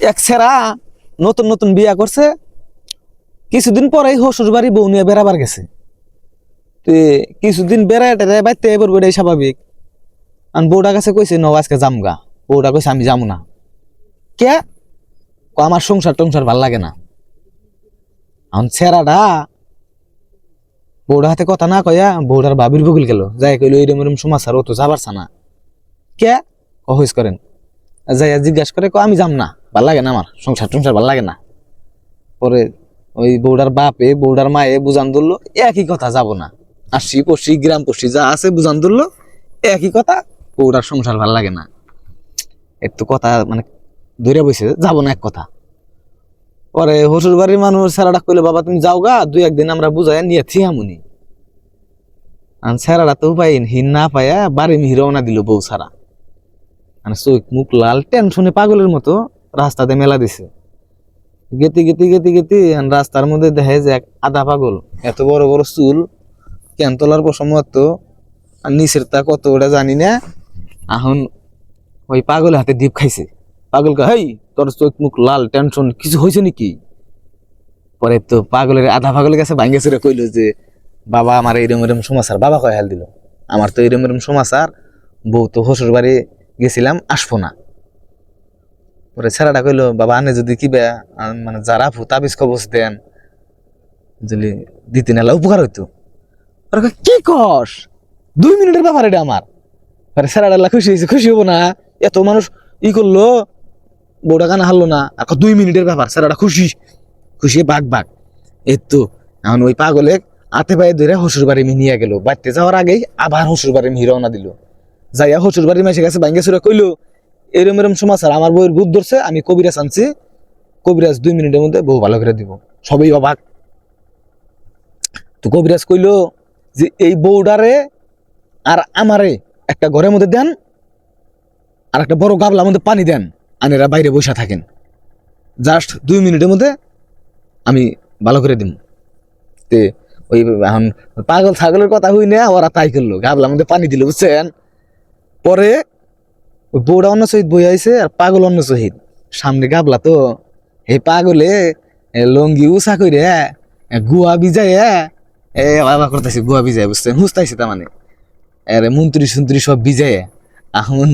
এক ছেড়া নতুন নতুন বিয়া করছে, কিছুদিন পরেই শ্বশুর বাড়ি বউ নিয়ে বেড়াবার গেছে। কিছুদিন বেড়ায় টেড়ায় বাইতে এবার বেড়াই স্বাভাবিক। আর বউটার কাছে কইছে ন আজকে জামগা। বউটা কইছে আমি যাবো না। কে আমার সংসার টংসার ভাল লাগে না। এখন ছেড়াটা বউটার হাতে কথা না কয়া বউটার বাবির বগুল গেল, যাই কইলো এরম এরম সমাচার ও তো যাবারছা না। কে কইস করেন যাইয়া জিজ্ঞাসা করে আমি যাম না, ভাল লাগে না, আমার সংসার টংসার ভাল লাগে না। পরে ওই বউডার বাপে বউডার মায়ে বুঝান ধরলো একই কথা, যাব না। আশি পশি গ্রাম পশি যা আছে বুঝান ধরলো একই কথা, বউডার সংসার ভাল লাগে না। একটু কথা মানে ধরে বসে যাব না এক কথা। পরে শ্বশুর বাড়ির মানুষ ছেড়াটা কইলো বাবা তুমি যাও গা, দুই একদিন আমরা বুঝাই নিয়ে থিয়ামুনি। ছেড়াটা তো উপায় হিন না পায়া বাড়ি মিহিরওনা দিল বউ ছাড়া। মানে চোখ মুখ লাল টেনশনে পাগলের মতো রাস্তাতে মেলা দিছে। গেতি গেতি গেতি গেতি রাস্তার মধ্যে দেখে যে এক আধা পাগল, এত বড় বড় চুল, কেন তোলার পশম এত, আর নিচের তা কত ওটা জানি না। এখন ওই পাগলের হাতে ডিপ খাইছে। পাগলকে হেই তোর চোখ মুখ লাল, টেনশন কিছু হয়েছে নাকি? পরে তো পাগলের আধা পাগলের কাছে ভাঙ্গে চুরে কইলো যে বাবা আমার এরম এরম সমাচার। বাবা কয় হাল দিল আমার তো এরম এরম সমাচার, বউ তো শ্বশুর বাড়ি গেছিলাম আসবো না। পরে ছেড়াটা কইলো বাবা আনে যদি কি মানে যারা তাবিজ কবচ দেন যদি দিতে নালা উপকার হইতো। কি কস 2 মিনিটের ব্যাপার এটা আমার। ছেড়াটা খুশি হয়েছে, খুশি হবো না? এত মানুষ ই করলো, বউটা কানা হারলো না, আর 2 মিনিটের ব্যাপার। ছেড়াটা খুশি খুশি বাঘ বাঘ। এই তো এখন ওই পাগলে হাতে পায়ে ধরে শ্বশুর বাড়ি নিয়ে গেল। বাড়তে যাওয়ার আগেই আবার শ্বশুর বাড়ি রওনা দিল। যাইয়া শ্বশুর বাড়ির মাসে কাছে ভাঙ্গে চুরে কইলো এরম এরম সমাচার, আমার বউয়ের ভূত ধরছে, আমি কবিরাজ আনছি, কবিরাজ 2 মিনিটের মধ্যে বউ ভালো করে দিব। সবই অবাক। তো কবিরাজ কইলো যে এই বউডারে আর আমারে একটা ঘরের মধ্যে দেন, আর একটা বড় গাবলার মধ্যে পানি দেন, আনেরা বাইরে বসে থাকেন, জাস্ট 2 মিনিটের মধ্যে আমি ভালো করে দিব। তে ওই এখন পাগল ছাগলের কথা হই না, ওরা তাই করলো, গাবলার মধ্যে পানি দিল, বুঝছেন? পরে ওই বউটা অন্য শহীদ বই আইছে আর পাগল অন্য শহীদ সামনে গাবলা। তো এই পাগলে লঙ্গি উষা করে গুয়া বিজায় বাবা করতেছে, গুয়া বিজায়, বুঝছেন? হুস্তাইছে তার মানে আরে মন্ত্রী সন্ত্রী সব বিজায়। এখন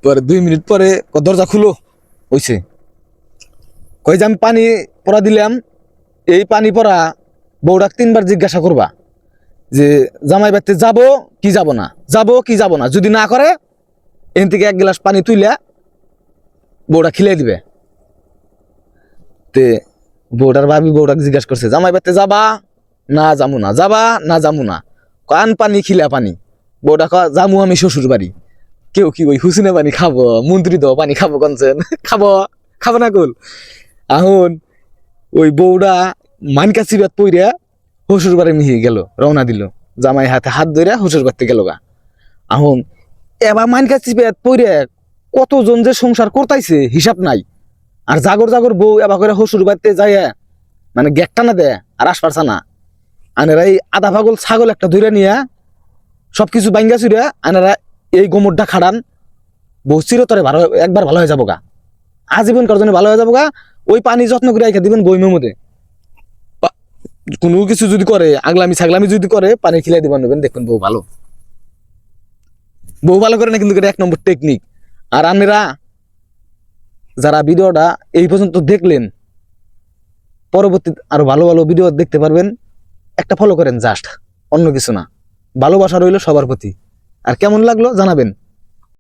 পরে 2 মিনিট পরে দরজা খুলো হইছে, কই যে আমি পানি পরা দিলাম, এই পানি পরা বউডাক 3 বার জিজ্ঞাসা করবা যে জামাই বাড়িতে যাবো কি যাব না, যাবো কি যাব না। যদি না করে এখান থেকে 1 গ্লাস পানি তুইলা বউটা খিলাই দিবে। তে বউটার ভাবি বউটাকে জিজ্ঞাসা করছে জামাই বাড়িতে যাবা না যামু না, যাবা না যামু না, কান পানি খিলা পানি। বউটা কয় যামু আমি শ্বশুর বাড়ি। কেউ কি ওই হুসিনে পানি খাবো, মন্ত্রী দাও পানি খাবো কনছেন, খাবো খাবো না কুল। এখন ওই বউটা মানকা চিবাত পইরা শ্বশুর বাড়ি মিহি গেল, রওনা দিল, জামাই হাতে হাত ধরে শ্বশুর বাড়িতে গেল গা। এখন এবার মানকা চিবাত পইরা কতজন যে সংসার করতাইছে হিসাব নাই। আর জাগর জাগর বউ এবার করে শ্বশুর বাড়িতে যায় মানে গেট টানা দেয় আর আসপারছা না। আনেরা এই আধা পাগল ছাগল একটা ধরে নিয়ে সবকিছু বাইঙ্গা চুরে আনেরা এই গোমরটা খাড়ান, বউ চিরতরে ভালো একবার ভালো হয়ে যাবো গা, আজীবন কার জন্য ভালো হয়ে যাবো গা। ওই পানি যত্ন করে রেখে দিবেন বইমের মধ্যে। কোনো কিছু যদি করে আগলামি ছাগলামি যদি করে পানি খিলাই দিবেন, নেবেন, দেখবেন বউ ভালো। বউ ভালো করে না কিন্তু এটা 1 নম্বর টেকনিক। আর আপনারা যারা ভিডিওটা এই পর্যন্ত দেখলেন, পরবর্তী আরো ভালো ভালো ভিডিও দেখতে পারবেন। একটা ফলো করেন জাস্ট, অন্য কিছু না। ভালোবাসা রইল সবার প্রতি। আর কেমন লাগলো জানাবেন।